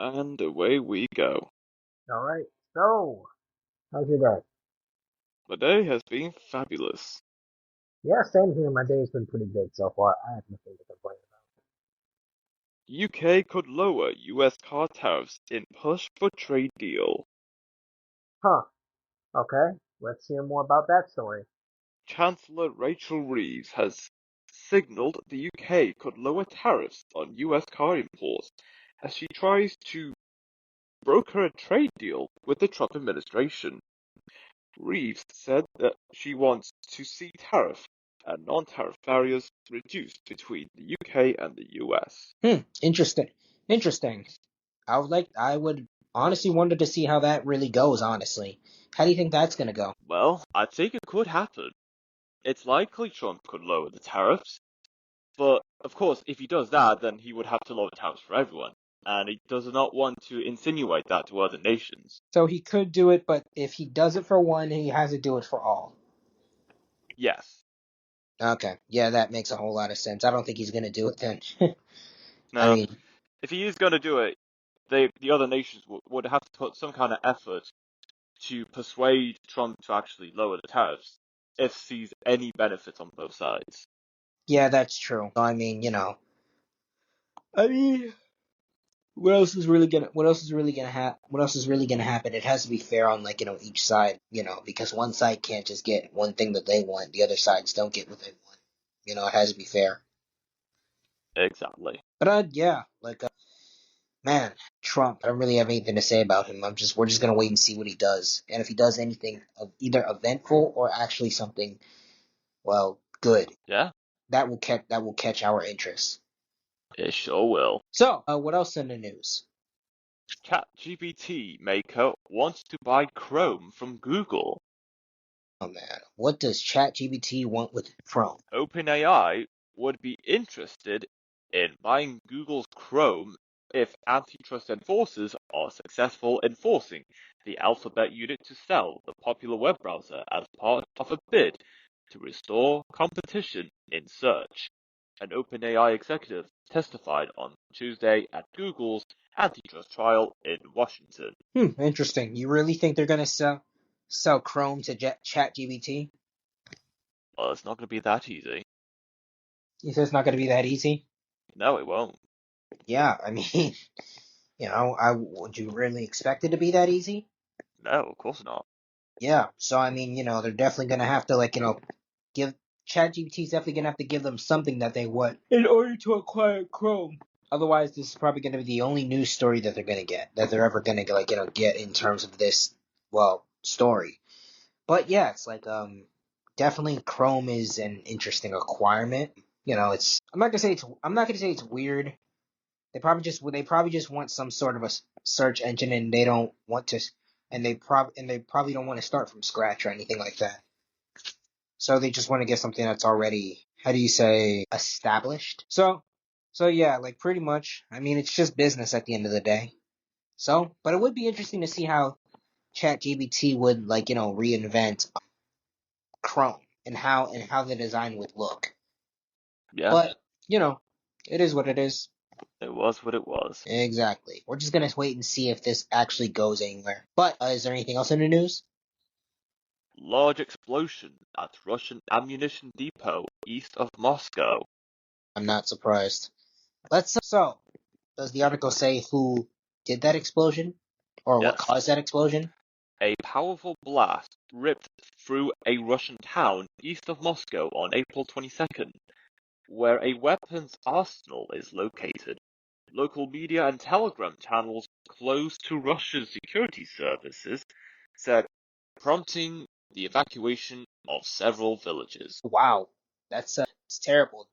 And away we go. All right. So, how's your day? The day has been fabulous. Yeah, same here. My day's been pretty good so far. I have nothing to complain UK could lower US car tariffs in push for trade deal. about. Huh. Okay. Let's hear more about that story. Chancellor Rachel Reeves has signaled the UK could lower tariffs on US car imports as she tries to broker a trade deal with the Trump administration. Reeves said that she wants to see tariff and non-tariff barriers reduced between the UK and the US. Interesting. Interesting. I would honestly wonder to see how that really goes, honestly. How do you think that's gonna go? Well, I think it could happen. It's likely Trump could lower the tariffs, but of course, if he does that, then he would have to lower the tariffs for everyone, and he does not want to insinuate that to other nations. So he could do it, but if he does it for one, he has to do it for all. Yes. Okay. Yeah, that makes a whole lot of sense. I don't think he's gonna do it then. I Now, mean, if he is going to do it, the other nations would have to put some kind of effort to persuade Trump to actually lower the tariffs if sees any benefits on both sides. yeah, that's true. I mean, I mean, what else is really gonna happen? It has to be fair on each side, because one side can't just get one thing that they want, the other sides don't get what they want. It has to be fair. Exactly. But yeah, man, Trump, I don't really have anything to say about him. We're just gonna wait and see what he does. And if he does anything of either eventful or actually something, well, good, Yeah, that will catch our interest. it sure will. So, what else in the news? ChatGPT maker wants to buy Chrome from Google. Oh man, what does ChatGPT want with Chrome? OpenAI would be interested in buying Google's Chrome if antitrust enforcers are successful enforcing the Alphabet unit to sell the popular web browser as part of a bid to restore competition in search. An OpenAI executive testified on Tuesday at Google's antitrust trial in Washington. Interesting. You really think they're gonna sell Chrome to ChatGPT? Well, it's not going to be that easy. You said it's not gonna be that easy? No, it won't. Yeah, I mean, would you really expect it to be that easy? No, of course not. Yeah. So I mean, they're definitely gonna have to give ChatGPT's definitely gonna have to give them something that they want in order to acquire Chrome. Otherwise, this is probably gonna be the only news story that they're gonna get, that they're ever gonna get in terms of this story. But yeah, it's definitely Chrome is an interesting acquirement. It's I'm not gonna say it's weird. They probably just want some sort of a search engine, and they don't want to, and they probably don't want to start from scratch or anything like that. So they just want to get something that's already, how do you say, established. So yeah, pretty much. I mean, it's just business at the end of the day. So, but it would be interesting to see how ChatGPT would reinvent Chrome and how the design would look. Yeah, But it is what it is. it was what it was. Exactly. We're just gonna wait and see if this actually goes anywhere. But is there anything else in the news? Large explosion at Russian ammunition depot east of Moscow. I'm not surprised. So, does the article say who did that explosion? Or what Yes. caused that explosion? A powerful blast ripped through a Russian town east of Moscow on April 22nd, where a weapons arsenal is located. Local media and Telegram channels close to Russian security services said, prompting the evacuation of several villages. Wow. It's terrible.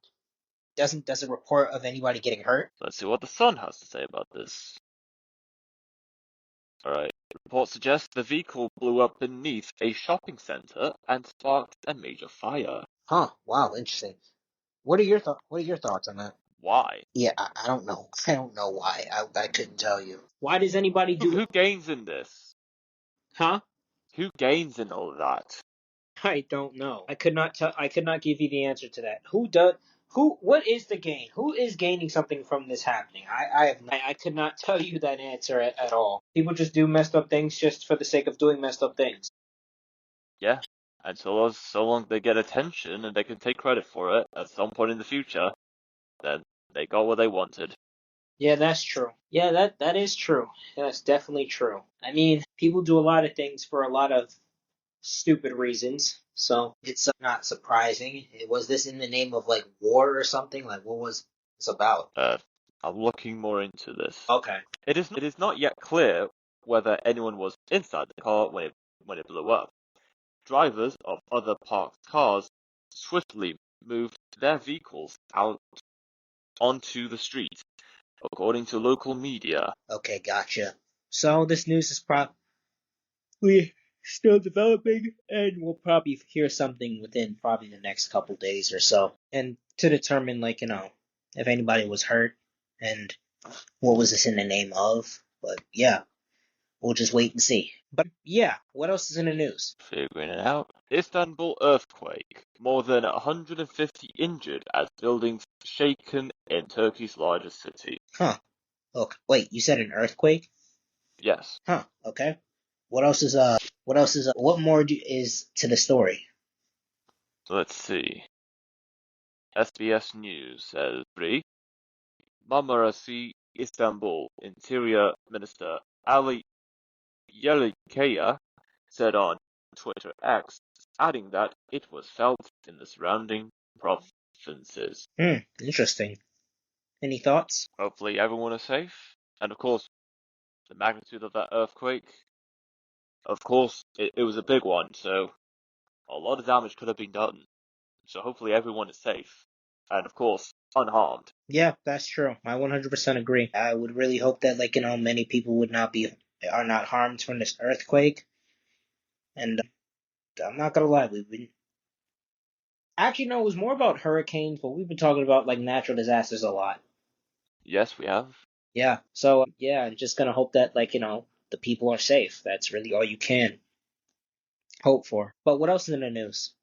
Doesn't report of anybody getting hurt? Let's see what the Sun has to say about this. Alright. Reports suggest the vehicle blew up beneath a shopping center and sparked a major fire. Huh. Wow, interesting. What are your thoughts on that? Why? Yeah, I don't know. I don't know why. I couldn't tell you. Why does anybody do Who gains in this? Huh? Who gains in all of that? I don't know. I could not give you the answer to that. Who does? What is the gain? Who is gaining something from this happening? I could not tell you that answer at all. People just do messed up things just for the sake of doing messed up things. Yeah, and so long they get attention and they can take credit for it at some point in the future, then they got what they wanted. Yeah, that's true. Yeah, that is true. That's definitely true. I mean, people do a lot of things for a lot of stupid reasons, so it's not surprising. Was this in the name of like war or something? Like, what was this about? I'm looking more into this. Okay. It is not yet clear whether anyone was inside the car when it blew up. Drivers of other parked cars swiftly moved their vehicles out onto the street, according to local media. Okay, gotcha. So this news is probably still developing, and we'll probably hear something within probably the next couple days or so, and to determine like if anybody was hurt and what was this in the name of. But yeah, we'll just wait and see. But yeah, what else is in the news? Figuring it out. Istanbul earthquake. More than 150 injured as buildings shaken in Turkey's largest city. Huh. Okay. Wait, you said an earthquake? Yes. Huh. Okay. What else is what more is to the story? Let's see. SBS News says, Marmarasi Istanbul Interior Minister Ali Yerlikaya said on Twitter X, adding that it was felt in the surrounding provinces. Interesting. Any thoughts? Hopefully everyone is safe. And of course, the magnitude of that earthquake, of course, it was a big one, so a lot of damage could have been done. So hopefully everyone is safe. And of course, unharmed. Yeah, that's true. I 100% agree. I would really hope that many people are not harmed from this earthquake. And I'm not gonna lie, we've been actually no, it was more about hurricanes, but we've been talking about like natural disasters a lot. Yes, we have. Yeah. So yeah, I'm just gonna hope that the people are safe. That's really all you can hope for. But what else is in the news?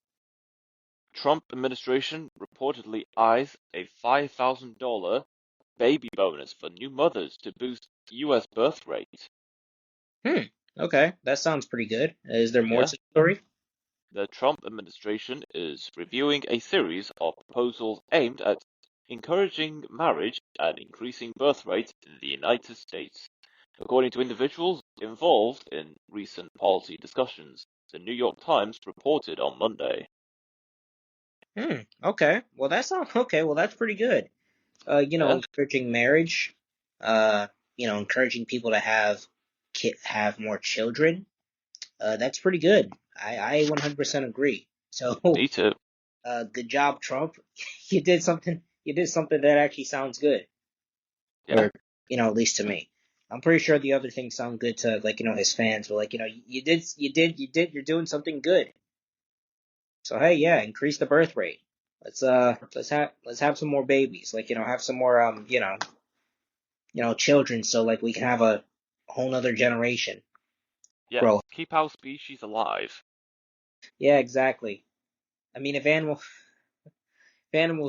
Trump administration reportedly eyes a $5,000 baby bonus for new mothers to boost U.S. birth rate. Okay, that sounds pretty good. Is there more Yeah, to the story? the Trump administration is reviewing a series of proposals aimed at encouraging marriage and increasing birth rate in the United States, according to individuals involved in recent policy discussions. The New York Times reported on Monday. Okay. Well, that sounds okay. Well, that's pretty good. Yeah, Encouraging marriage, encouraging people to have more children. That's pretty good. I 100% agree. So, me too. good job, Trump. You did something. You did something that actually sounds good, Yeah, or at least to me. I'm pretty sure the other things sound good to his fans, but you're doing something good. So hey, yeah, increase the birth rate. Let's have some more babies. Have some more children, so we can have a whole nother generation yes. grow. Keep our species alive. Yeah, exactly. I mean, if animals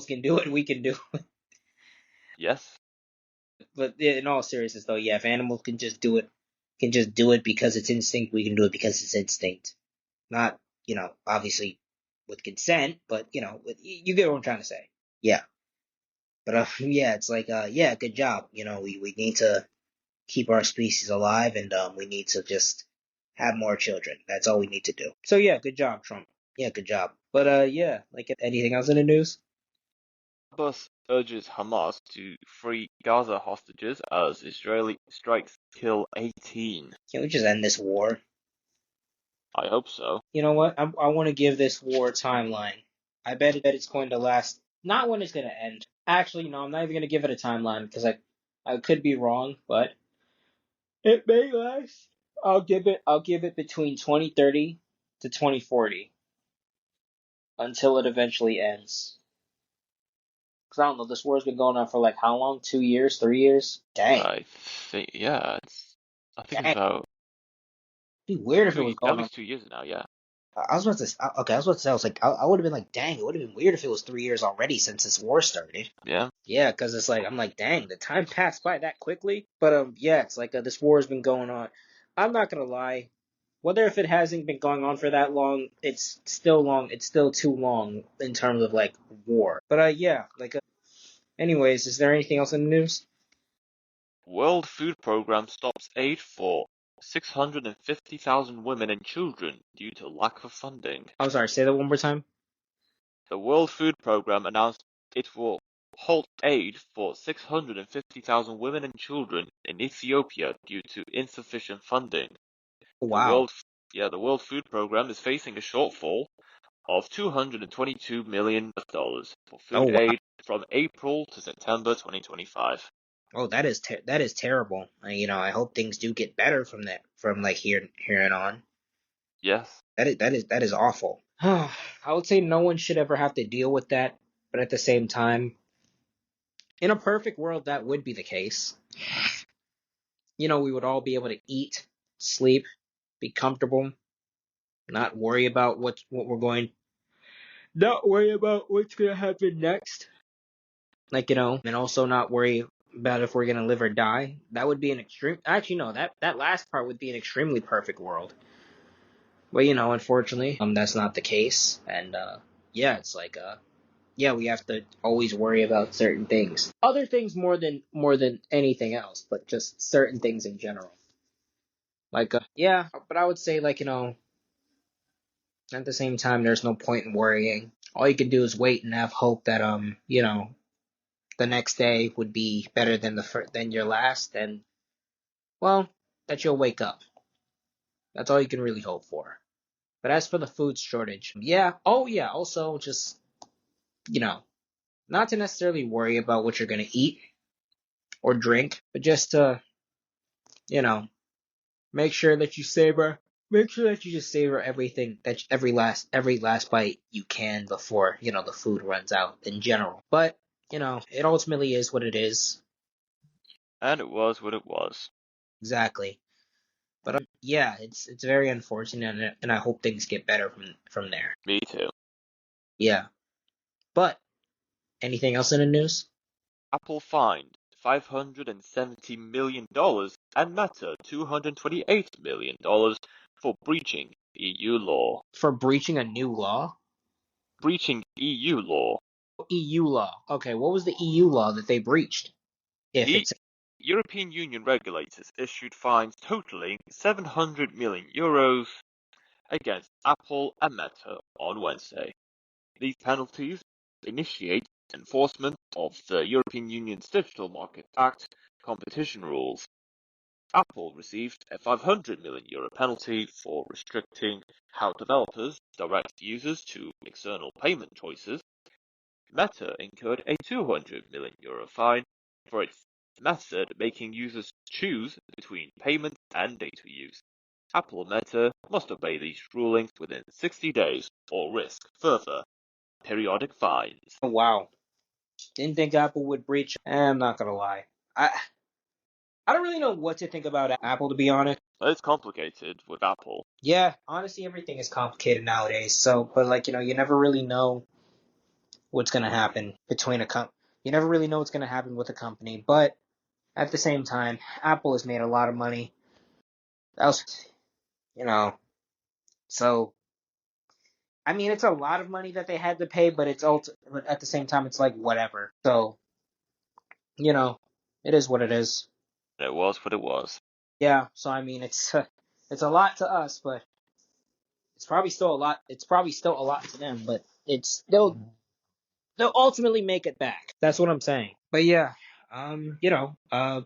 can do it, we can do it. Yes, But in all seriousness, though, yeah, if animals can just do it because it's instinct, we can do it because it's instinct. Not, obviously with consent, but you get what I'm trying to say. Yeah. But yeah, it's yeah, good job. We need to keep our species alive, and we need to just have more children. That's all we need to do. So yeah, good job, Trump. Yeah, good job. But yeah, anything else in the news? Abbas urges Hamas to free Gaza hostages as Israeli strikes kill 18. Can we just end this war? I hope so. You know what? I want to give this war a timeline. I bet it's going to last. Not when it's going to end. Actually, no, I'm not even going to give it a timeline because I could be wrong, but it may last. I'll give it between 2030 to 2040 until it eventually ends. Because I don't know, this war's been going on for like how long? 2 years? 3 years? Dang. I think, yeah, I think it's Dang. about It'd be weird if it was at going on. least 2 years now, yeah. I was about to. Okay, I was about to say. I was like, I would have been like, dang, it would have been weird if it was 3 years already since this war started. Yeah. Yeah, because it's like I'm like, dang, the time passed by that quickly. But yeah, it's like this war has been going on. I'm not gonna lie. Whether if it hasn't been going on for that long, it's still long. It's still too long in terms of like war. But yeah, anyways, is there anything else in the news? World Food Program stops aid for 650,000 women and children due to lack of funding. I'm sorry. Say that one more time. The World Food Program announced it will halt aid for 650,000 women and children in Ethiopia due to insufficient funding. The Wow. World, the World Food Program is facing a shortfall of $222 million for Oh food wow. aid from April to September 2025. Oh, that is terrible. I hope things do get better from like here and on. Yes, That is awful. I would say no one should ever have to deal with that, but at the same time, in a perfect world, that would be the case. We would all be able to eat, sleep, be comfortable, not worry about what we're going, not worry about what's gonna happen next. And also not worry about if we're gonna live or die. That would be an extreme. Actually, no, that last part would be an extremely perfect world. But unfortunately, that's not the case. And yeah, it's like yeah, we have to always worry about certain things. Other things more than anything else, but just certain things in general. Yeah, but I would say at the same time, there's no point in worrying. All you can do is wait and have hope that the next day would be better than than your last, and well, that you'll wake up. That's all you can really hope for. But as for the food shortage, yeah, oh yeah, also just you know, not to necessarily worry about what you're gonna eat or drink, but just to you know make sure that you savor. Make sure that you just savor everything that every last bite you can before the food runs out in general. But it ultimately is what it is. and it was what it was. Exactly. But yeah, it's very unfortunate, and I hope things get better from there. Me too. Yeah. But anything else in the news? Apple fined $570 million and Meta $228 million for breaching EU law. For breaching a new law? Breaching EU law. EU law. Okay, what was the EU law that they breached? If E it's European Union regulators issued fines totaling €700 million against Apple and Meta on Wednesday. These penalties initiate enforcement of the European Union's Digital Market Act competition rules. Apple received a €500 million penalty for restricting how developers direct users to external payment choices. Meta incurred a €200 million fine for its method making users choose between payment and data use. Apple and Meta must obey these rulings within 60 days or risk further periodic fines. oh wow, didn't think Apple would breach. I'm not gonna lie. I I don't really know what to think about Apple, to be honest. It's complicated with Apple. Yeah, honestly, everything is complicated nowadays. So, but you never really know what's gonna happen between a com. You never really know what's gonna happen with a company. But at the same time, Apple has made a lot of money. That was, you know, so I mean, it's a lot of money that they had to pay, but but at the same time, it's like whatever. So, you know, it is what it is. It was what it was. Yeah. So I mean, it's a lot to us, but it's probably still a lot. It's probably still a lot to them, but they'll ultimately make it back. That's what I'm saying. But yeah, so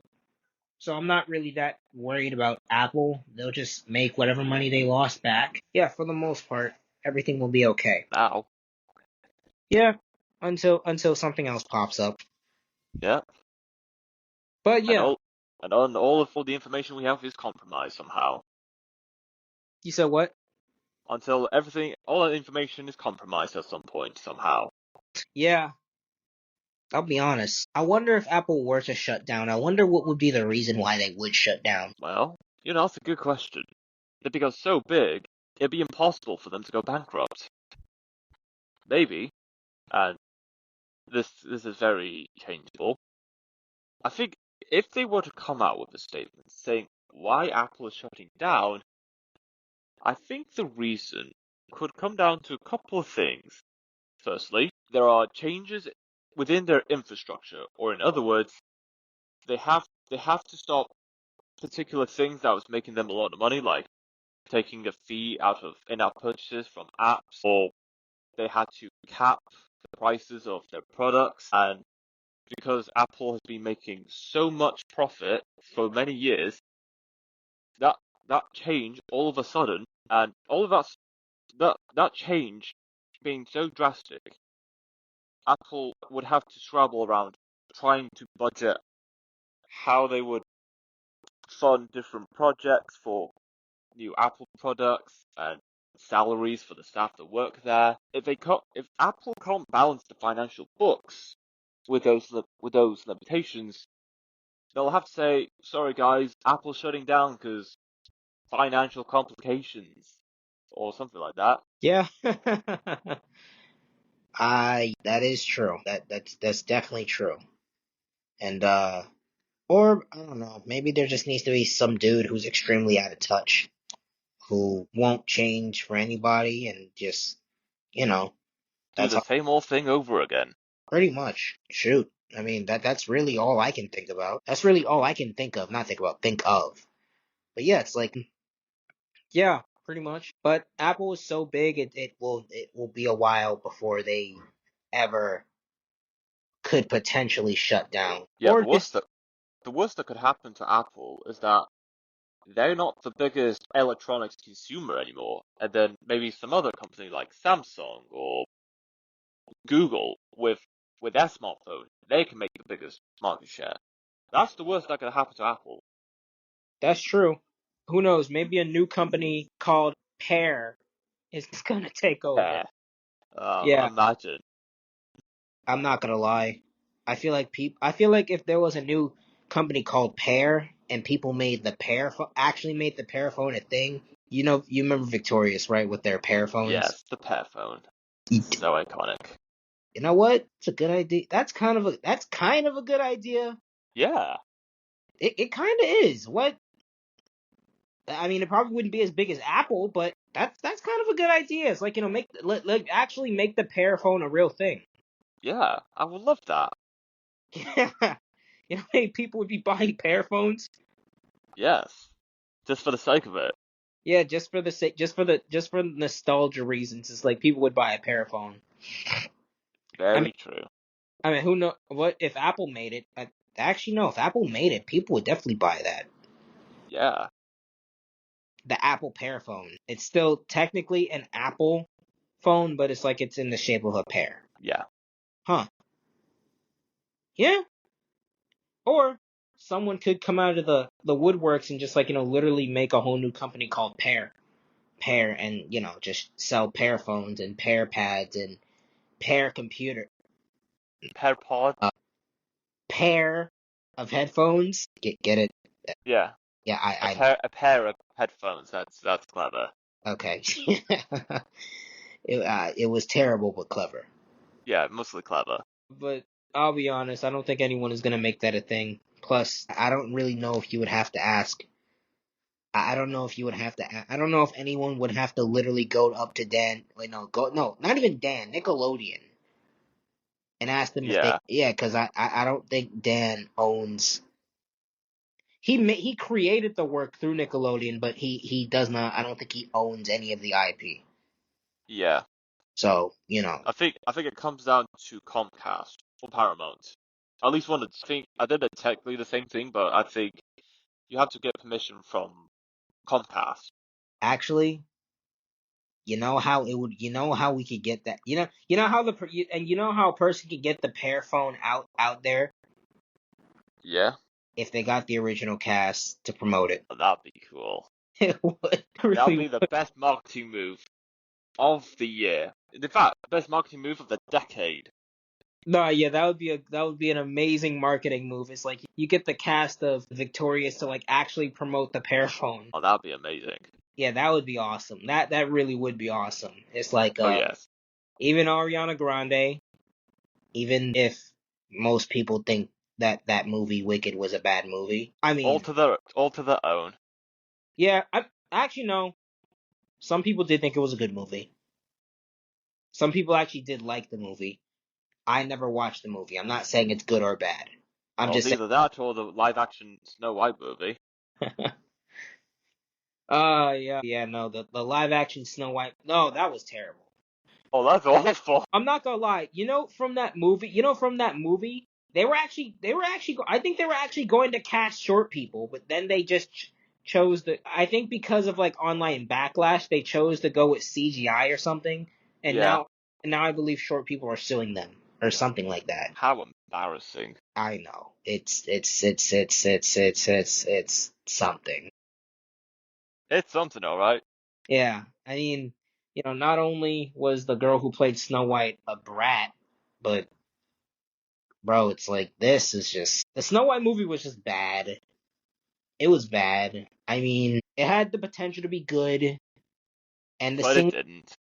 I'm not really that worried about Apple. They'll just make whatever money they lost back. Yeah, for the most part, everything will be okay. Now, Yeah, until something else pops up. yeah, But and yeah, all the information we have is compromised somehow. you said what? Until all that information is compromised at some point somehow. Yeah, I'll be honest. I wonder if Apple were to shut down. I wonder what would be the reason why they would shut down. Well, that's a good question. They become so big, it'd be impossible for them to go bankrupt. Maybe, and this is very changeable. I think if they were to come out with a statement saying why Apple is shutting down, I think the reason could come down to a couple of things. Firstly, there are changes within their infrastructure, or in other words, they have to stop particular things that was making them a lot of money, like taking a fee out of in-app purchases from apps, or they had to cap the prices of their products. And because Apple has been making so much profit for many years, that change all of a sudden, and all of that change being so drastic, Apple would have to scrabble around trying to budget how they would fund different projects for new Apple products and salaries for the staff that work there. If Apple can't balance the financial books with those limitations, they'll have to say, "Sorry guys, Apple's shutting down because financial complications," or something like that. Yeah. That is true. That's definitely true. And or I don't know, maybe there just needs to be some dude who's extremely out of touch, who won't change for anybody, and just, Do that's the same old thing over again. pretty much. Shoot. I mean, that's really all I can think about. That's really all I can think of. Not think about, think of. But yeah, it's like, yeah, pretty much. But Apple is so big, it will be a while before they ever could potentially shut down. Yeah, Or just the worst that could happen to Apple is that they're not the biggest electronics consumer anymore, and then maybe some other company like Samsung or Google with their smartphone, they can make the biggest market share. That's the worst that could happen to Apple. that's true. Who knows? Maybe a new company called Pear is gonna take over. Yeah. Yeah, Imagine. I'm not gonna lie. I feel like if there was a new company called Pear and people made the actually made the Pear phone a thing. You remember Victorious, right, with their Pear phones? Yes, the Pear phone. So iconic. You know what? It's a good idea. That's kind of a good idea. Yeah. It kind of is. What? I mean, it probably wouldn't be as big as Apple, but that's kind of a good idea. It's like, actually make the Pear phone a real thing. Yeah, I would love that. Yeah. You know how many people would be buying Pear phones? Yes. Just for the sake of it. Yeah, just for nostalgia reasons. It's like people would buy a Pear phone. Very true. I mean, who know what if Apple made it? Actually, no. If Apple made it, people would definitely buy that. Yeah. The Apple Pear phone. It's still technically an Apple phone, but it's like it's in the shape of a pear. Yeah. Huh. Yeah. Or someone could come out of the woodworks and just literally make a whole new company called Pear. Pear, and just sell Pear phones and Pear pads and Pear computer. PearPod. Pair of headphones. Get it? Yeah. Yeah, A pair of headphones. That's clever. okay. It was terrible but clever. Yeah, mostly clever. But I'll be honest, I don't think anyone is gonna make that a thing. Plus, I don't really know if you would have to ask. I don't know if you would have to. I don't know if anyone would have to literally go up to Dan. Wait, no, not even Dan. Nickelodeon, and ask them if they. Yeah. Yeah, because I don't think Dan owns. He created the work through Nickelodeon, but he does not. I don't think he owns any of the IP. Yeah. So I think it comes down to Comcast or Paramount. At least one. I did it technically the same thing, but I think you have to get permission from Comcast. actually, how it would. How we could get that. How how a person could get the Pear phone out there Yeah. if they got the original cast to promote it. That'd be cool. It would That'll really be the best marketing move of the year. In fact, the best marketing move of the decade. No, yeah, that would be an amazing marketing move. It's like you get the cast of Victorious to actually promote the Pear phone. Oh, that'd be amazing. Yeah, that would be awesome. That really would be awesome. It's like Oh yes. even Ariana Grande, even if most people think that movie Wicked was a bad movie. I mean, All to their own. yeah, I actually no. Some people did think it was a good movie. Some people actually did like the movie. I never watched the movie. I'm not saying it's good or bad. I'm Well, just it's either that or the live action Snow White movie. saying. Yeah, no, the live action Snow White. No, that was terrible. Oh, that's awful. I'm not gonna lie. From that movie, I think they were actually going to cast short people, but then they just chose I think because of like online backlash, they chose to go with CGI or something, and Yeah. now I believe short people are suing them or something like that. How embarrassing. I know it's something. It's something, alright. Yeah, I mean, not only was the girl who played Snow White a brat, but bro, it's like this is just the Snow White movie was just bad. It was bad. I mean, it had the potential to be good, and the But it scene, didn't.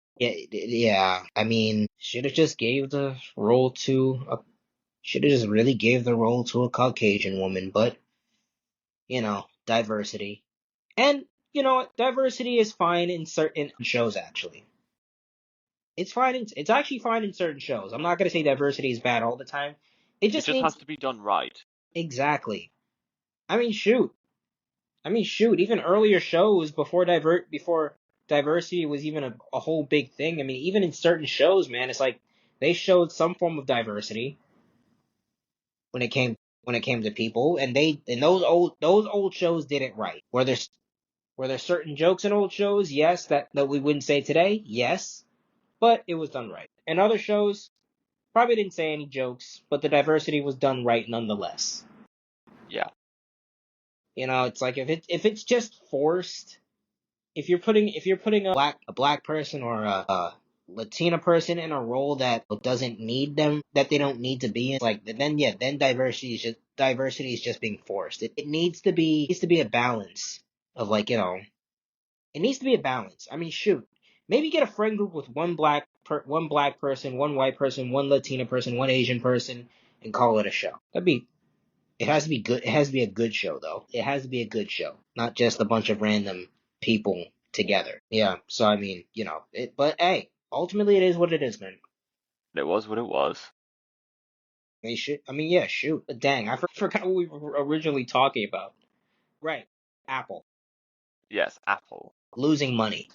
yeah. I mean, should have just gave the role to should have just really gave the role to a Caucasian woman, but diversity, and diversity is fine in certain shows. Actually, it's fine. It's actually fine in certain shows. I'm not gonna say diversity is bad all the time. It It just just has needs to be done right. exactly. I mean, shoot. Even earlier shows before diversity was even a whole big thing. I mean, even in certain shows, man, it's like they showed some form of diversity when it came to people, and those old shows did it right. Were there certain jokes in old shows? Yes, that we wouldn't say today. Yes, but it was done right. And other shows probably didn't say any jokes, but the diversity was done right nonetheless. Yeah. It's like if it's just forced, if you're putting a black person or a Latina person in a role that doesn't need them, that they don't need to be in, like then diversity is just being forced. It needs to be a balance of it needs to be a balance. I mean, shoot, maybe get a friend group with one black person, one white person, one Latina person, one Asian person, and call it a show. It has to be good. It has to be a good show, though. It has to be a good show, not just a bunch of random people together. Yeah. So I mean, But hey, ultimately, it is what it is, man. It was what it was. I mean, yeah. Shoot. Dang, I forgot what we were originally talking about. Right. Apple Yes, Apple. losing money,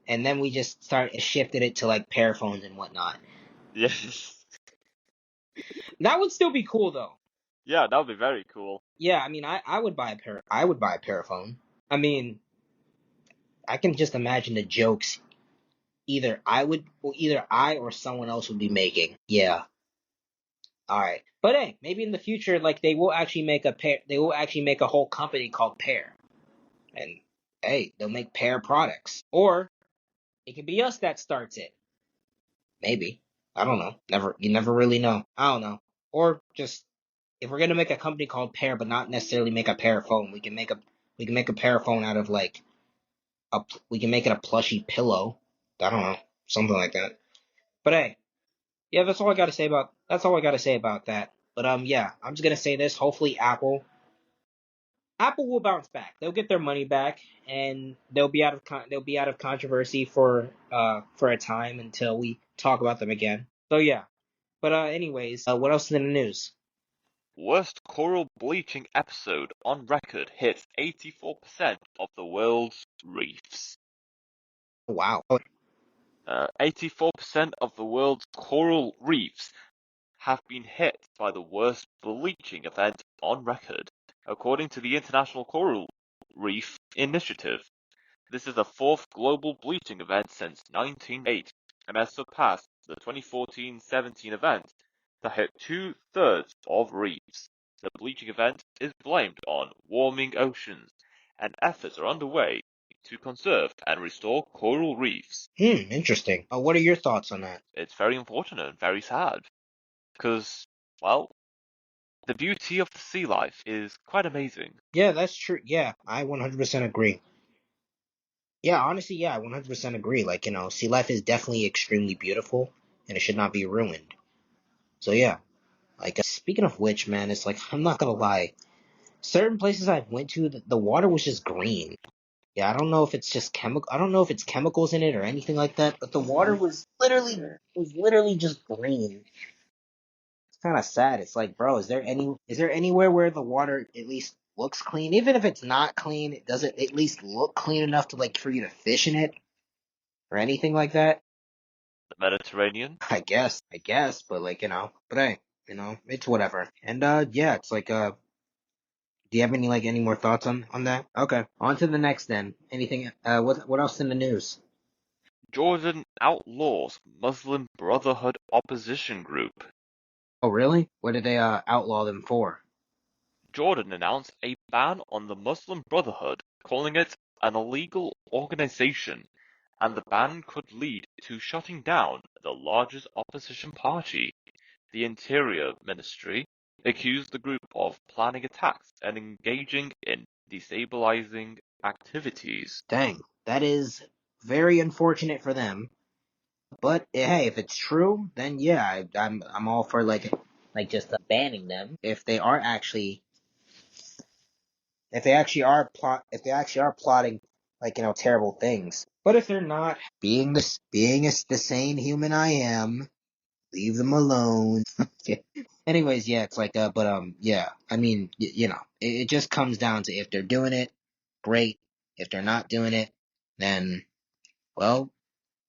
and then we just shifted it to like Pear phones and whatnot. Yes. That would still be cool, though. Yeah, that would be very cool. Yeah. I mean, I would buy a pair. I would buy a Pear phone. I mean, I can just imagine the jokes either I or someone else would be making. Yeah. All right. But hey, maybe in the future, like they will actually make a whole company called Pear, and hey, they'll make Pear products, or it could be us that starts it. Maybe. I don't know. You never really know. I don't know. Or just if we're gonna make a company called Pear, but not necessarily make a Pear phone, we can make a Pear phone out of like we can make it a plushy pillow. I don't know, something like that. But hey, yeah, that's all I gotta say about that. But yeah, I'm just gonna say this. Hopefully, Apple will bounce back. They'll get their money back, and they'll be out of controversy for a time until we talk about them again. So yeah. But anyways, what else is in the news? Worst coral bleaching episode on record hits 84% of the world's reefs. Wow. 84% of the world's coral reefs have been hit by the worst bleaching event on record, according to the International Coral Reef Initiative. This is the fourth global bleaching event since 1980 and has surpassed the 2014-17 event that hit two-thirds of reefs. The bleaching event is blamed on warming oceans, and efforts are underway to conserve and restore coral reefs. Interesting. What are your thoughts on that? It's very unfortunate and very sad because, well, the beauty of the sea life is quite amazing. Yeah, that's true. Yeah, I 100% agree. Yeah, honestly, yeah, I 100% agree. Like, sea life is definitely extremely beautiful, and it should not be ruined. So yeah, like, speaking of which, man, it's like, I'm not gonna lie. Certain places I've went to, the water was just green. Yeah, I don't know if it's just chemical. I don't know if it's chemicals in it or anything like that. But the water was literally just green. It's kind of sad. It's like, bro, is there anywhere where the water at least looks clean? Even if it's not clean, it doesn't at least look clean enough to like for you to fish in it or anything like that. The Mediterranean? I guess, but like but hey, it's whatever. And yeah, it's like do you have any more thoughts on that? Okay, on to the next then. Anything? What else in the news? Jordan outlaws Muslim Brotherhood opposition group. Oh, really? What did they outlaw them for? Jordan announced a ban on the Muslim Brotherhood, calling it an illegal organization, and the ban could lead to shutting down the largest opposition party. The Interior Ministry accused the group of planning attacks and engaging in destabilizing activities. Dang, that is very unfortunate for them. But hey, if it's true, then yeah, I'm all for like just banning them if they actually are plotting like terrible things. But if they're not, being as the sane human I am, leave them alone. Anyways, yeah, it's like but yeah, I mean, it just comes down to if they're doing it, great. If they're not doing it, then well,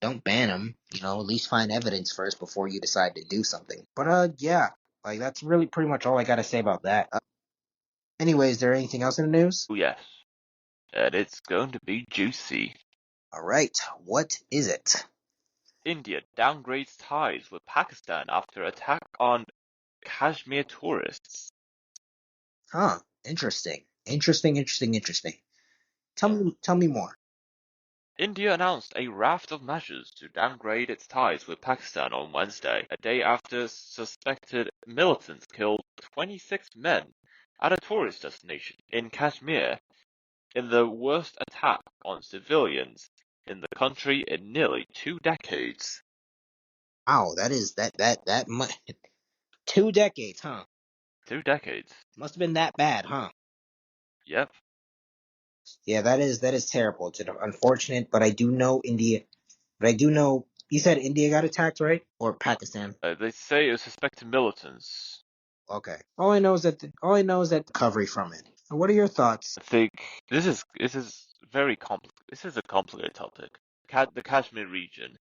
don't ban them. At least find evidence first before you decide to do something. But yeah, like that's really pretty much all I gotta say about that. Anyways, is there anything else in the news? Oh yes, and it's going to be juicy. All right, what is it? India downgrades ties with Pakistan after attack on Kashmir tourists. Huh? Interesting. Tell me more. India announced a raft of measures to downgrade its ties with Pakistan on Wednesday, a day after suspected militants killed 26 men at a tourist destination in Kashmir in the worst attack on civilians in the country in nearly 2 decades. Wow, that much. 2 decades, huh? 2 decades. Must have been that bad, huh? Yep. Yeah, that is terrible. It's unfortunate, but I do know India. But I do know you said India got attacked, right? Or Pakistan? They say it was suspected militants. Okay. All I know is that recovery from it. What are your thoughts? I think this is very complex. This is a complicated topic. The Kashmir region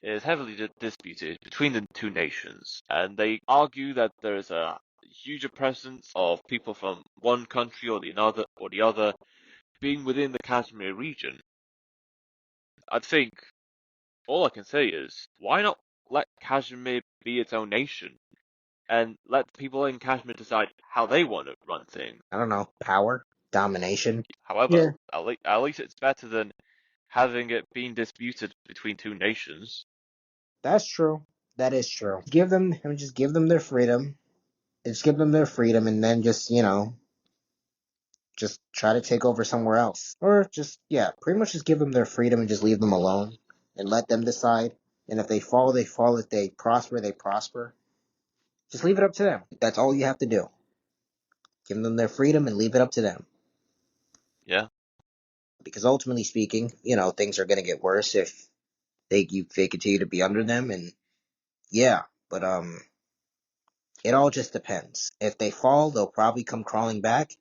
is heavily disputed between the two nations, and they argue that there is a huge presence of people from one country or the other being within the Kashmir region. I think all I can say is, why not let Kashmir be its own nation and let the people in Kashmir decide how they want to run things? I don't know. Power, domination. However, Yeah, at least it's better than having it being disputed between two nations. that's true. That is true. Just give them their freedom. Just give them their freedom, and then just try to take over somewhere else, or just yeah, pretty much just give them their freedom and just leave them alone and let them decide. And if they fall, they fall. If they prosper, they prosper. Just leave it up to them. That's all you have to do. Give them their freedom and leave it up to them. Yeah, Because ultimately speaking, things are gonna get worse if they continue to be under them. And yeah, but it all just depends. If they fall, they'll probably come crawling back.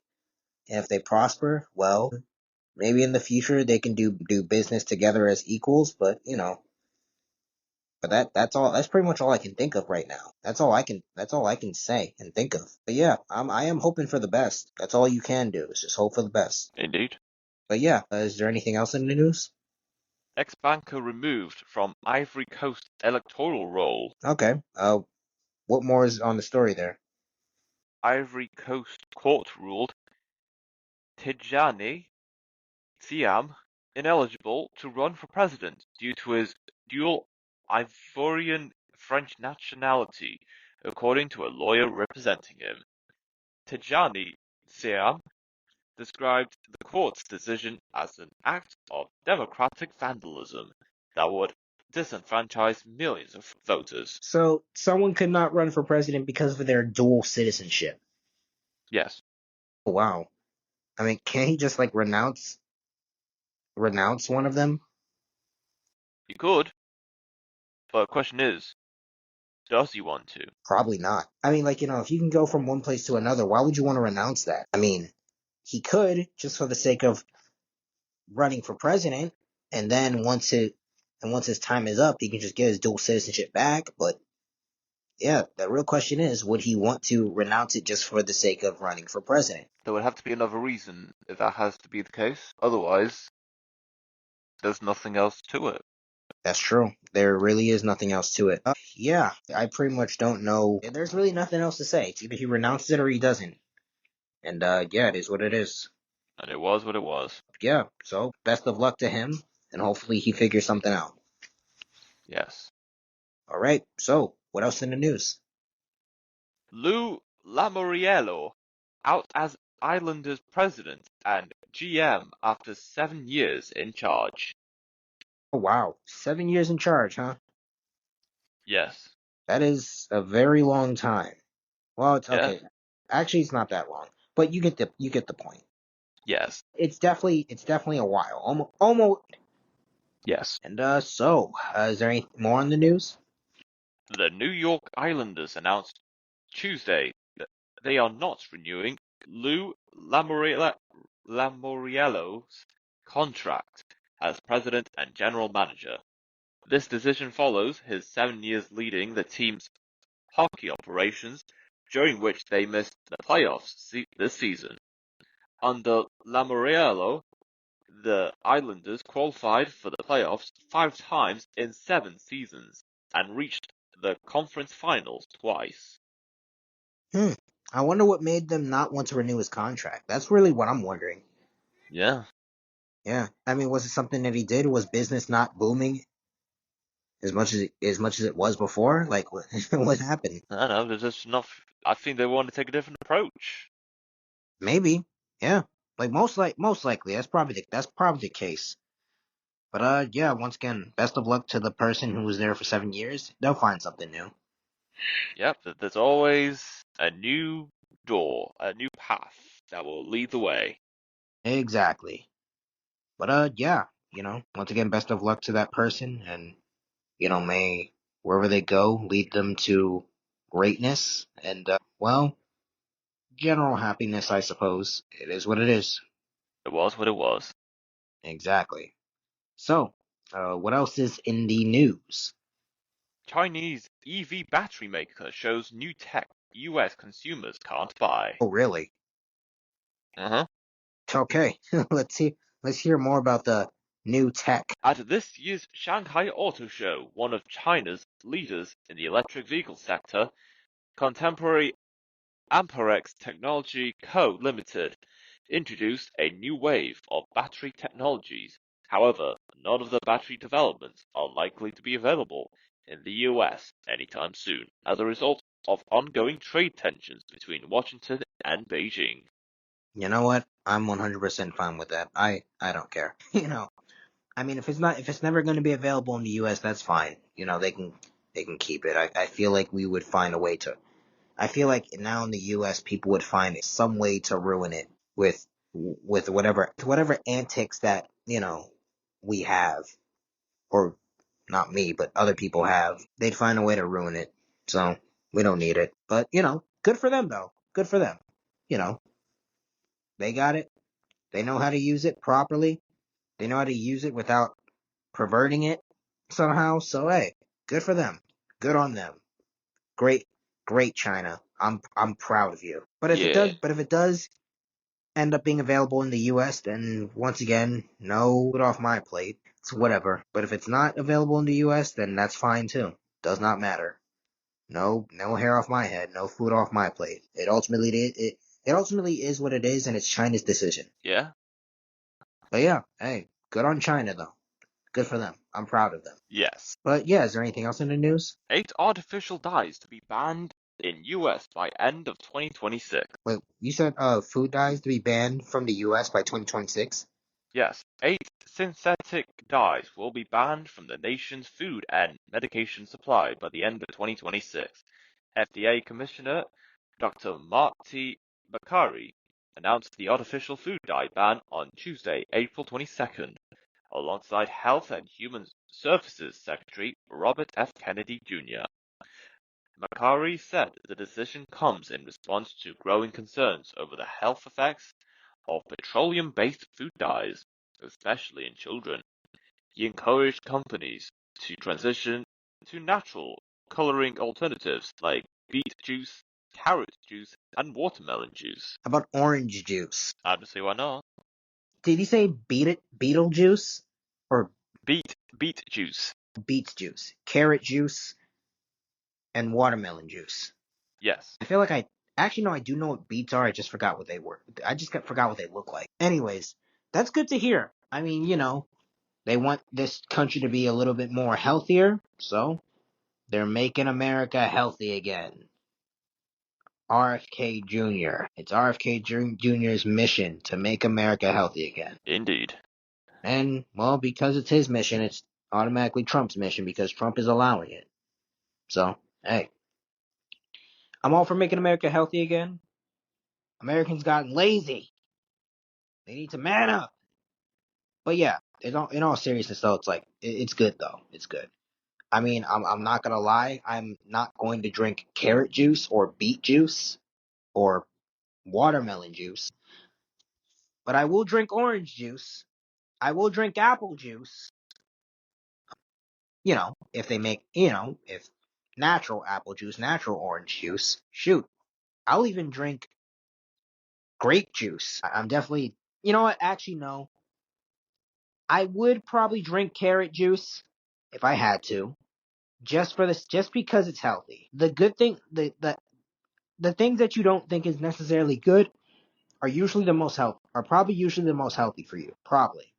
And if they prosper, well, maybe in the future they can do business together as equals. But that's all. That's pretty much all I can think of right now. That's all I can say and think of. But yeah, I am hoping for the best. That's all you can do is just hope for the best. indeed. But yeah, is there anything else in the news? Ex-banker removed from Ivory Coast electoral roll. Okay. What more is on the story there? Ivory Coast court ruled Tidjane Thiam ineligible to run for president due to his dual Ivorian French nationality, according to a lawyer representing him. Tidjane Thiam, described the court's decision as an act of democratic vandalism that would disenfranchise millions of voters. So someone could not run for president because of their dual citizenship. Yes, Oh, wow. I mean, can't he just like renounce one of them? he could, but the question is, does he want to? Probably not. I mean, like, if you can go from one place to another, why would you want to renounce that? I mean, he could just for the sake of running for president, and then once his time is up, he can just get his dual citizenship back. But yeah, the real question is, would he want to renounce it just for the sake of running for president? There would have to be another reason if that has to be the case. Otherwise, there's nothing else to it. That's true. There really is nothing else to it. Yeah, I pretty much don't know. There's really nothing else to say. It's either he renounces it or he doesn't. And yeah, it is what it is. And it was what it was. Yeah, so best of luck to him, and hopefully he figures something out. Yes. All right, so what else in the news? Lou Lamoriello out as Islanders president and GM after 7 years in charge. Oh, wow. 7 years in charge, huh? Yes. That is a very long time. Well, it's Yeah. okay. Actually, it's not that long, but you get the point. Yes. It's definitely a while. Almost. Yes. And so, is there any more on the news? The New York Islanders announced Tuesday that they are not renewing Lou Lamoriello's contract as president and general manager. This decision follows his 7 years leading the team's hockey operations, during which they missed the playoffs this season. Under Lamoriello, the Islanders qualified for the playoffs 5 times in 7 seasons and reached the conference finals twice. I wonder what made them not want to renew his contract. That's really what I'm wondering. Yeah. Yeah, I mean, was it something that he did? Was business not booming as much as it was before? Like, what happened? I don't know, there's just enough. I think they want to take a different approach. Maybe, yeah. Like most likely, that's probably the case. But yeah, once again, best of luck to the person who was there for 7 years. They'll find something new. Yep, there's always a new door, a new path that will lead the way. Exactly. But yeah, once again, best of luck to that person, and may wherever they go lead them to greatness and well, general happiness, I suppose. It is what it is. It was what it was. Exactly. So, what else is in the news? Chinese EV battery maker shows new tech US consumers can't buy. Oh, really? Uh-huh. Okay, let's hear more about the new tech. At this year's Shanghai Auto Show, one of China's leaders in the electric vehicle sector, contemporary Amperex Technology Co. Limited, introduced a new wave of battery technologies. However, none of the battery developments are likely to be available in the US anytime soon, as a result of ongoing trade tensions between Washington and Beijing. You know what? I'm 100% fine with that. I don't care. I mean, if it's never going to be available in the U.S., that's fine. They can keep it. I feel like we would find a way to. I feel like now in the U.S., people would find some way to ruin it with whatever antics that we have, or not me, but other people have. They'd find a way to ruin it. So we don't need it. But good for them though. Good for them. You know, they got it. They know how to use it properly. They know how to use it without perverting it somehow. So hey, good for them. Good on them. Great, great China. I'm proud of you. But Yeah, if it does end up being available in the US, then once again, no food off my plate. It's whatever. But if it's not available in the US, then that's fine too. Does not matter. No hair off my head, no food off my plate. It ultimately is what it is, and it's China's decision. yeah, But yeah, hey, good on China though. Good for them. I'm proud of them. yes. But yeah, is there anything else in the news? 8 artificial dyes to be banned in US by end of 2026. Wait, you said food dyes to be banned from the U.S. by 2026? Yes, 8 synthetic dyes will be banned from the nation's food and medication supply by the end of 2026. FDA Commissioner Dr. Marty Bakari announced the artificial food dye ban on Tuesday, April 22nd, alongside Health and Human Services Secretary Robert F. Kennedy Jr. Bakari said the decision comes in response to growing concerns over the health effects of petroleum-based food dyes, especially in children. He encouraged companies to transition to natural coloring alternatives like beet juice, carrot juice, and watermelon juice. How about orange juice? I don't see why not. Did he say beetle juice? Or Beet juice. beet juice? Carrot juice and watermelon juice. Yes. I feel like actually no, I do know what beets are. I just forgot what they were. I just forgot what they look like. Anyways, that's good to hear. I mean, they want this country to be a little bit more healthier, so they're making America healthy again. RFK Jr. It's RFK Jr.'s mission to make America healthy again. Indeed. And, well, because it's his mission, it's automatically Trump's mission because Trump is allowing it. So, hey. I'm all for making America healthy again. Americans gotten lazy. They need to man up. But yeah, in all seriousness though, it's like, it's good though. It's good. I mean, I'm not gonna lie. I'm not going to drink carrot juice or beet juice or watermelon juice. But I will drink orange juice. I will drink apple juice. If they make, if natural apple juice, natural orange juice, shoot. I'll even drink grape juice. I'm definitely, you know what? Actually, no. I would probably drink carrot juice if I had to, just because it's healthy. The good thing, the things that you don't think is necessarily good are probably usually the most healthy for you. Probably.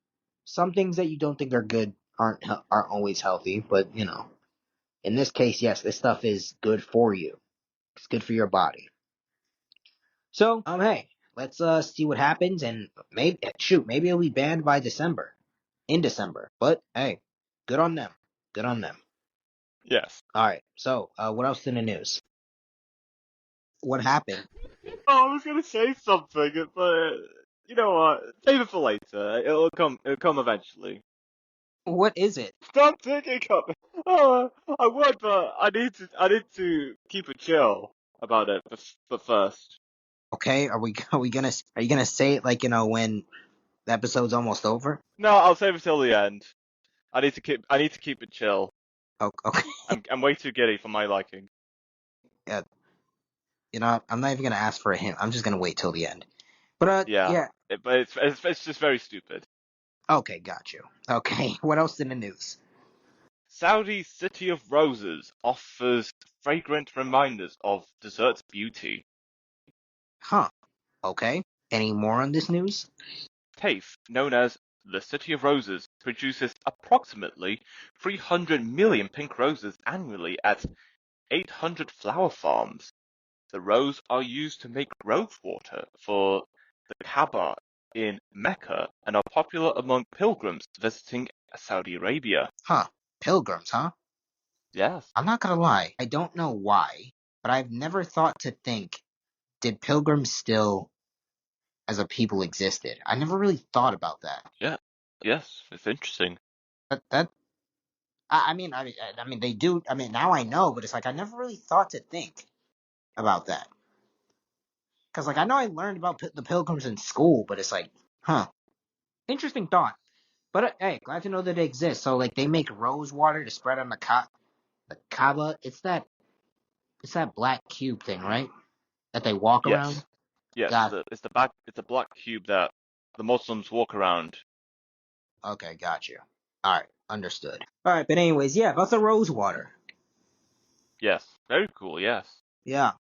Some things that you don't think are good aren't always healthy, but in this case, yes, this stuff is good for you. It's good for your body. So, hey, let's see what happens, and maybe it'll be banned by in December. But hey, good on them. Good on them. Yes. All right. So, what else in the news? What happened? Oh, I was gonna say something, but you know what? Save it for later. It'll come. It'll come eventually. What is it? Stop thinking of it. Oh, I would, but I need to. I need to keep it chill about it. But first. Okay. Are you gonna say it like when the episode's almost over? No, I'll save it till the end. I need to keep it chill. Oh, okay. I'm way too giddy for my liking. Yeah. I'm not even gonna ask for a hint. I'm just gonna wait till the end. But Yeah. yeah. But it's just very stupid. Okay, got you. Okay. What else in the news? Saudi's City of Roses offers fragrant reminders of desert's beauty. Huh. Okay. Any more on this news? TAFE, known as the City of Roses, produces approximately 300 million pink roses annually at 800 flower farms. The roses are used to make rose water for the Kaaba in Mecca and are popular among pilgrims visiting Saudi Arabia. Huh. Pilgrims, huh? Yes. I'm not gonna lie. I don't know why, but I've never thought to think, did pilgrims still, as a people, existed? I never really thought about that. Yeah. Yes. It's interesting. That I mean, they do. I mean, now I know, but it's like I never really thought to think about that. Because, like, I know I learned about the pilgrims in school, but it's like, huh, interesting thought. But hey, glad to know that they exist. So, like, they make rose water to spread on the Kaaba. It's that black cube thing, right? That they walk around. Yes. Yes. Got It's a black cube that the Muslims walk around. Okay, got you. All right, understood. All right, but anyways, yeah, about the rose water. Yes. Very cool. Yes. Yeah.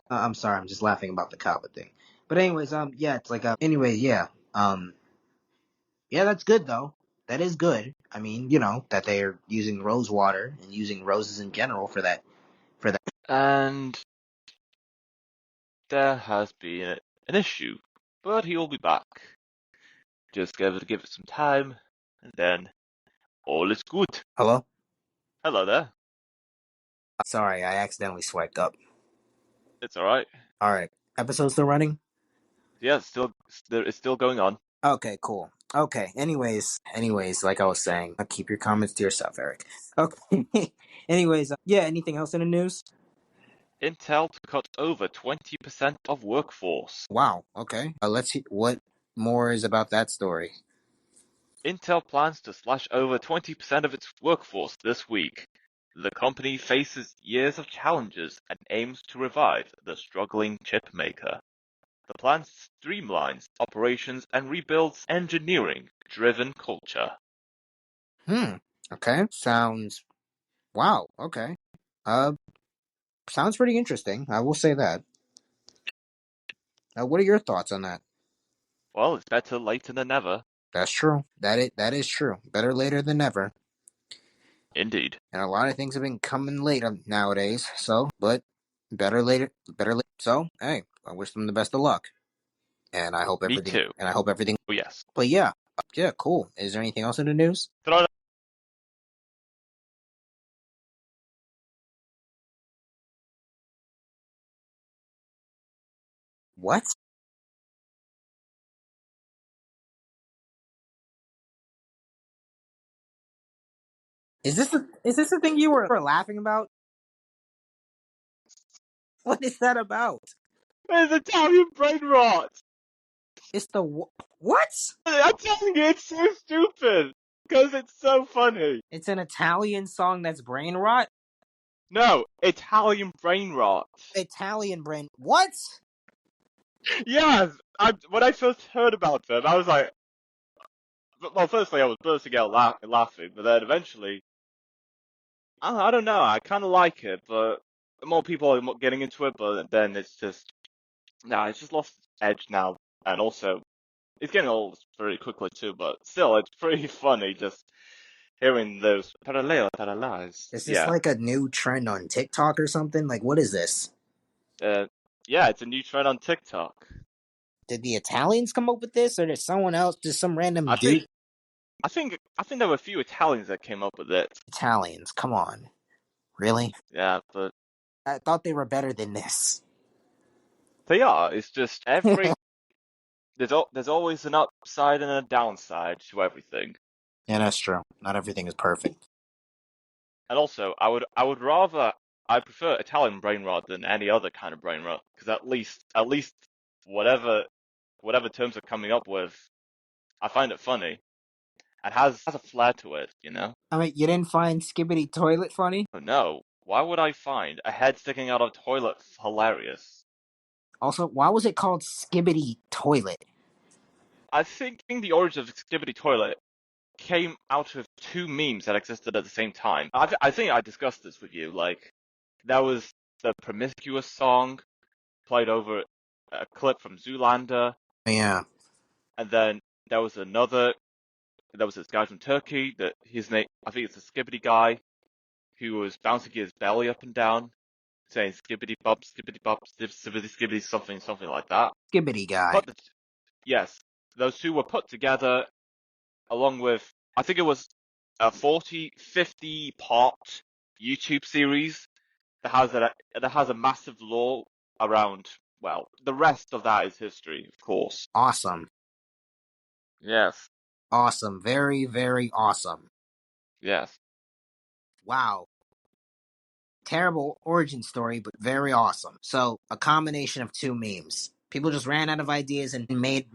I'm sorry, I'm just laughing about the Kaaba thing. But anyways, yeah, it's like, anyway, yeah, yeah, that's good though. That is good. I mean, that they're using rose water and using roses in general for that. and there has been an issue, but he will be back. Just give it some time, and then all is good. Hello? Hello there. Sorry, I accidentally swiped up. It's all right. Alright. Episode still running? Yeah, it's still going on. Okay, cool. Okay, anyways, like I was saying, keep your comments to yourself, Eric. Okay. Anyways, yeah, anything else in the news? Intel to cut over 20% of workforce. Wow, okay. Let's see what more is about that story. Intel plans to slash over 20% of its workforce this week. The company faces years of challenges and aims to revive the struggling chip maker. The plan streamlines operations and rebuilds engineering-driven culture. Okay. Wow, okay. Uh, sounds pretty interesting. I will say that. What are your thoughts on that? Well, it's better later than never. That's true. That is true. Better later than never. Indeed. And a lot of things have been coming later nowadays. So, but better later. Better later. So, hey, I wish them the best of luck. And I hope Me everything. too. And I hope everything. Oh, yes. But yeah, yeah, cool. Is there anything else in the news? Ta-da! What? Is this the thing you were laughing about? What is that about? It's Italian Brainrot! It's the what? I'm telling you, it's so stupid! Because it's so funny. It's an Italian song that's brain rot. No, Italian Brainrot. Italian brain. What? Yes! When I first heard about them, I was like, well, firstly, I was bursting out laughing, but then eventually, I don't know, I kind of like it, but more people are getting into it, but then it's just, nah, it's just lost its edge now, and also, it's getting old very quickly too, but still, it's pretty funny just hearing those parallel parallels. Is this Yeah. like a new trend on TikTok or something? Like, what is this? Uh, yeah, it's a new trend on TikTok. Did the Italians come up with this, or did someone else, just some random I dude? think, I think there were a few Italians that came up with it. Italians, come on, really? Yeah, but I thought they were better than this. they are. It's just there's always an upside and a downside to everything. Yeah, that's true. Not everything is perfect. And also, I prefer Italian brain rot than any other kind of brain rot because at least whatever whatever terms are coming up with, I find it funny and has a flair to it, you know? I mean, you didn't find Skibbity Toilet funny? But no, why would I find a head sticking out of a toilet hilarious? Also, why was it called Skibbity Toilet? I think the origin of Skibidi Toilet came out of two memes that existed at the same time. I think I discussed this with you. Like, there was the Promiscuous song played over a clip from Zoolander, Yeah, and then there was there was this guy from Turkey that his name, I think it's a Skibbity guy, who was bouncing his belly up and down, saying skibbity bop, skibbity skibbity, something like that. Skibbity guy. Put the, yes, those two were put together along with, I think it was a 40, 50 part YouTube series that has a massive lore around, well, the rest of that is history, of course. Awesome. Yes, Awesome. Very, very awesome. yes, Wow. Terrible origin story, but very awesome. So, a combination of two memes. People just ran out of ideas and made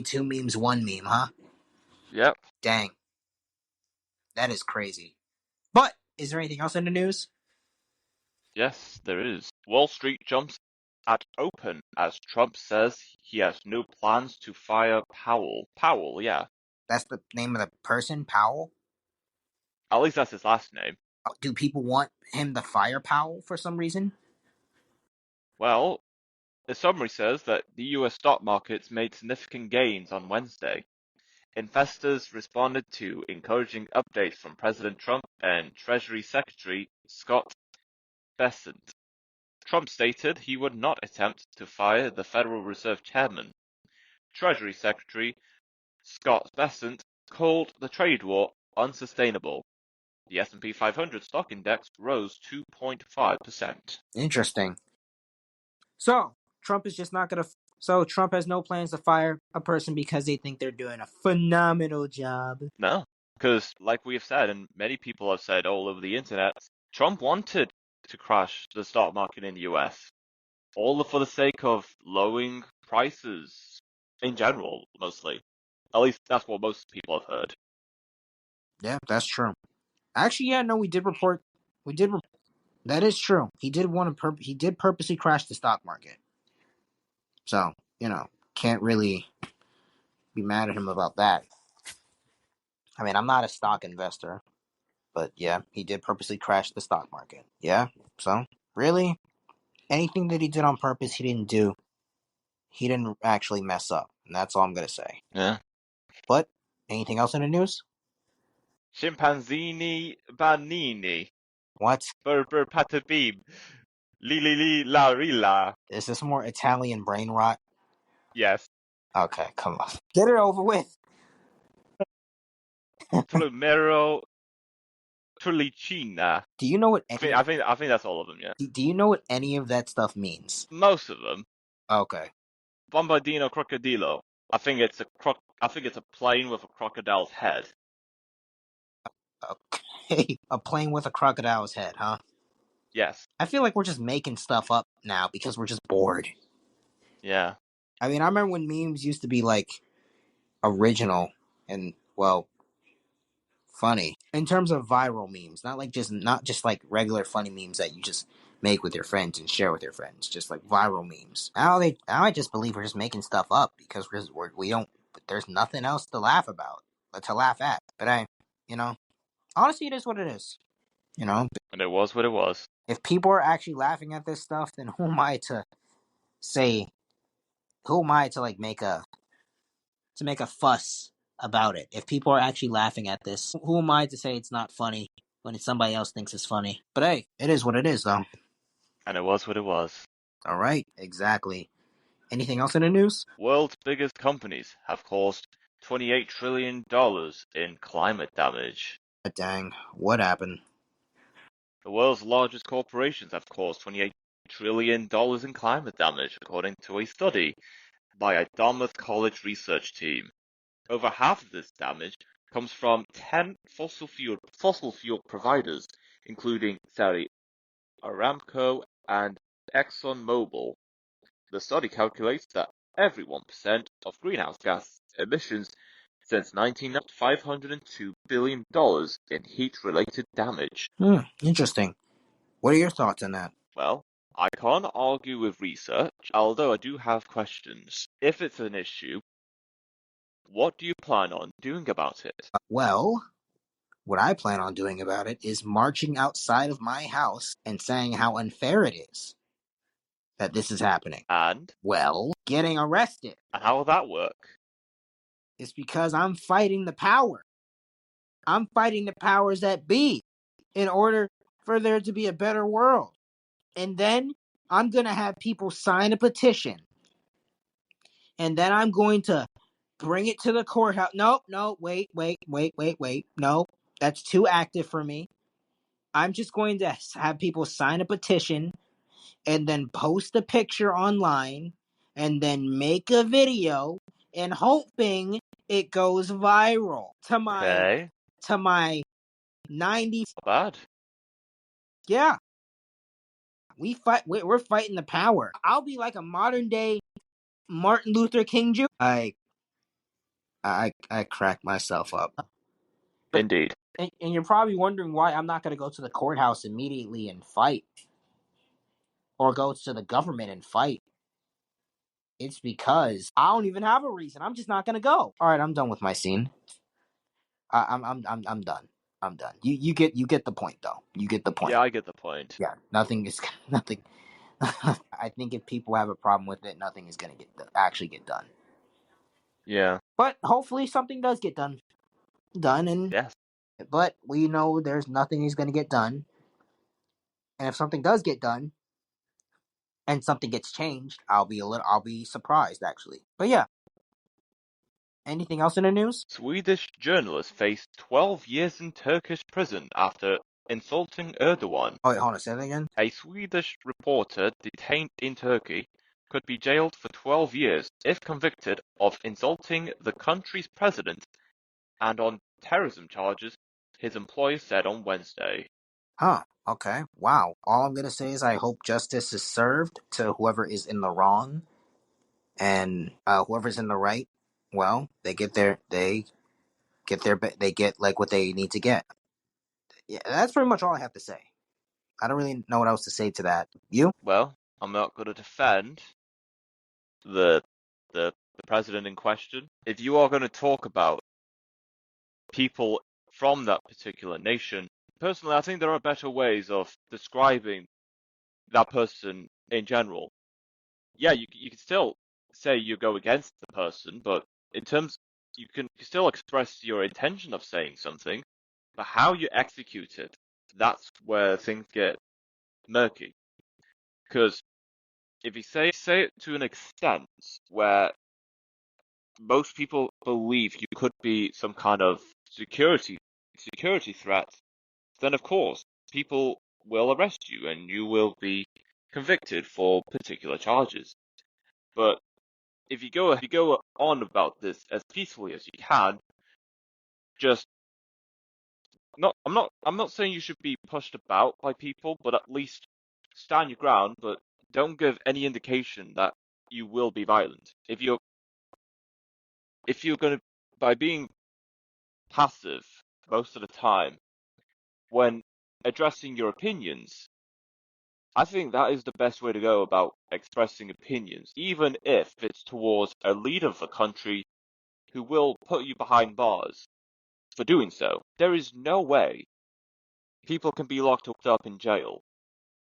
two memes one meme, huh? yep, Dang. That is crazy. But is there anything else in the news? yes, there is. Wall Street jumps at open as Trump says he has no plans to fire Powell. Powell, yeah. That's the name of the person, Powell? At least that's his last name. Do people want him to fire Powell for some reason? Well, the summary says that the US stock markets made significant gains on Wednesday. Investors responded to encouraging updates from President Trump and Treasury Secretary Scott Bessent. Trump stated he would not attempt to fire the Federal Reserve Chairman. Treasury Secretary Scott Bessent called the trade war unsustainable. The S&P 500 stock index rose 2.5%. Interesting. So Trump is just not gonna. So Trump has no plans to fire a person because they think they're doing a phenomenal job. No, because like we have said, and many people have said all over the internet, Trump wanted to crash the stock market in the US, all for the sake of lowering prices in general, mostly. At least that's what most people have heard. Yeah, that's true. Actually, yeah, no, we did report. We did. That is true. He did want to. He did purposely crash the stock market. So can't really be mad at him about that. I mean, I'm not a stock investor, but yeah, he did purposely crash the stock market. Yeah. So really, anything that he did on purpose, he didn't do. He didn't actually mess up, and that's all I'm gonna say. Yeah. But anything else in the news? Chimpanzini banini. What? Berber patabib. Li li li la rila. Is this more Italian brain rot? Yes. Okay, come on. Get it over with. Plumero Trulicina. Do you know what I any? think, I think I think that's all of them, yeah. Do you know what any of that stuff means? Most of them. Okay. Bombardino crocodilo. I think it's a plane with a crocodile's head. Okay. A plane with a crocodile's head, huh? Yes. I feel like we're just making stuff up now because we're just bored. Yeah. I mean, I remember when memes used to be like original and funny in terms of viral memes, not just like regular funny memes that you just make with your friends and share with your friends, just like viral memes. Now I just believe we're just making stuff up because we don't. There's nothing else to laugh about, to laugh at. But honestly, it is what it is. And it was what it was. If people are actually laughing at this stuff, then who am I to say? Who am I to like make a fuss about it? If people are actually laughing at this, who am I to say it's not funny when somebody else thinks it's funny? But hey, it is what it is, though. And it was what it was. All right, exactly. Anything else in the news? World's biggest companies have caused $28 trillion in climate damage. Dang, what happened? The world's largest corporations have caused $28 trillion in climate damage, according to a study by a Dartmouth College research team. Over half of this damage comes from 10 fossil fuel providers, including Saudi Aramco and ExxonMobil. The study calculates that every 1% of greenhouse gas emissions since 1990 $502 billion in heat-related damage. Interesting. What are your thoughts on that? Well, I can't argue with research, although I do have questions. If it's an issue, what do you plan on doing about it? Well, what I plan on doing about it is marching outside of my house and saying how unfair it is that this is happening. And Well, getting arrested. how will that work? It's because I'm fighting the power. I'm fighting the powers that be in order for there to be a better world. And then I'm going to have people sign a petition. And then I'm going to bring it to the courthouse. No, wait. No, that's too active for me. I'm just going to have people sign a petition and then post a picture online and then make a video and hoping it goes viral to Okay, my 90. not bad. Yeah, we're fighting the power. I'll be like a modern day Martin Luther King Jr. I crack myself up. Indeed. And you're probably wondering why I'm not going to go to the courthouse immediately and fight, or go to the government and fight. It's because I don't even have a reason. I'm just not going to go. All right, I'm done with my scene. I'm done. I'm done. You get the point though. You get the point. Yeah, I get the point. Yeah, nothing. I think if people have a problem with it, nothing is going to actually get done. Yeah. But hopefully something does get done. Yes. But we know there's nothing is going to get done. And if something does get done, and something gets changed, I'll be surprised actually. But yeah, anything else in the news? Swedish journalist faced 12 years in Turkish prison after insulting Erdogan. Oh wait, hold on, say that again. A Swedish reporter detained in Turkey could be jailed for 12 years if convicted of insulting the country's president and on terrorism charges, his employer said on Wednesday. Huh. Okay. Wow. All I'm gonna say is I hope justice is served to whoever is in the wrong, and whoever's in the right. Well, they get like what they need to get. Yeah, that's pretty much all I have to say. I don't really know what else to say to that. You? Well, I'm not going to defend the the president in question. If you are going to talk about people from that particular nation, personally, I think there are better ways of describing that person in general. Yeah, you can still say you go against the person, but in terms, you can still express your intention of saying something, but how you execute it, that's where things get murky. Because if you say it to an extent where most people believe you could be some kind of security threat, then of course people will arrest you and you will be convicted for particular charges. But if you go on about this as peacefully as you can, just I'm not saying you should be pushed about by people, but at least stand your ground, but don't give any indication that you will be violent. If you're going to, by being passive most of the time when addressing your opinions, I think that is the best way to go about expressing opinions, even if it's towards a leader of the country who will put you behind bars for doing so. There is no way people can be locked up in jail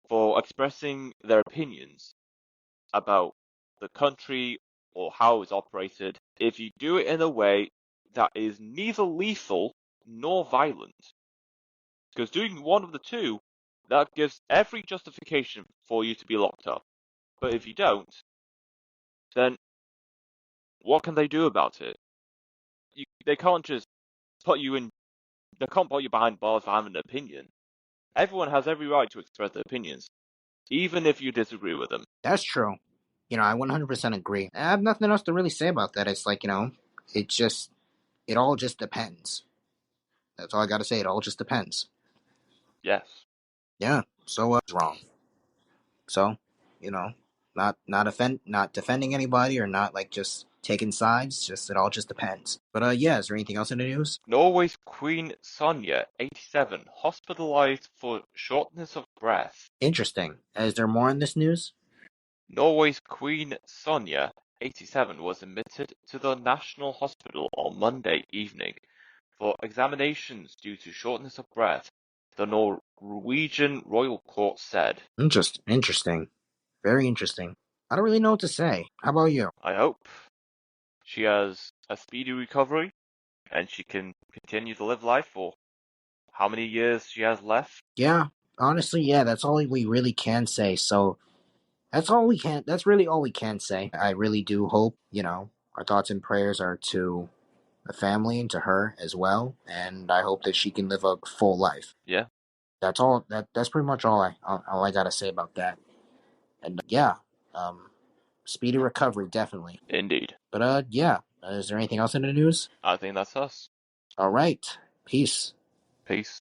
for expressing their opinions about the country or how it's operated if you do it in a way that is neither lethal nor violent. Because doing one of the two, that gives every justification for you to be locked up. But if you don't, then what can they do about it? They can't just put you in. They can't put you behind bars for having an opinion. Everyone has every right to express their opinions, even if you disagree with them. That's true. I 100% agree. I have nothing else to really say about that. It's like, it all just depends. That's all I gotta say. It all just depends. Yes. Yeah. So, wrong. So, you know, not defending anybody or not like just taking sides. Just it all just depends. But yeah, is there anything else in the news? Norway's Queen Sonja, 87, hospitalized for shortness of breath. Interesting. Is there more in this news? Norway's Queen Sonja, 87, was admitted to the National Hospital on Monday evening for examinations due to shortness of breath, the Norwegian royal court said. Interesting. Very interesting. I don't really know what to say. How about you? I hope she has a speedy recovery and she can continue to live life for how many years she has left. Yeah, honestly, yeah, that's all we really can say. So that's really all we can say. I really do hope, our thoughts and prayers are to the family and to her as well, and I hope that she can live a full life. Yeah, That's all that's pretty much all I got to say about that. And yeah, um speedy recovery definitely. indeed. But yeah, is there anything else in the news? I think that's us. All right. Peace. Peace.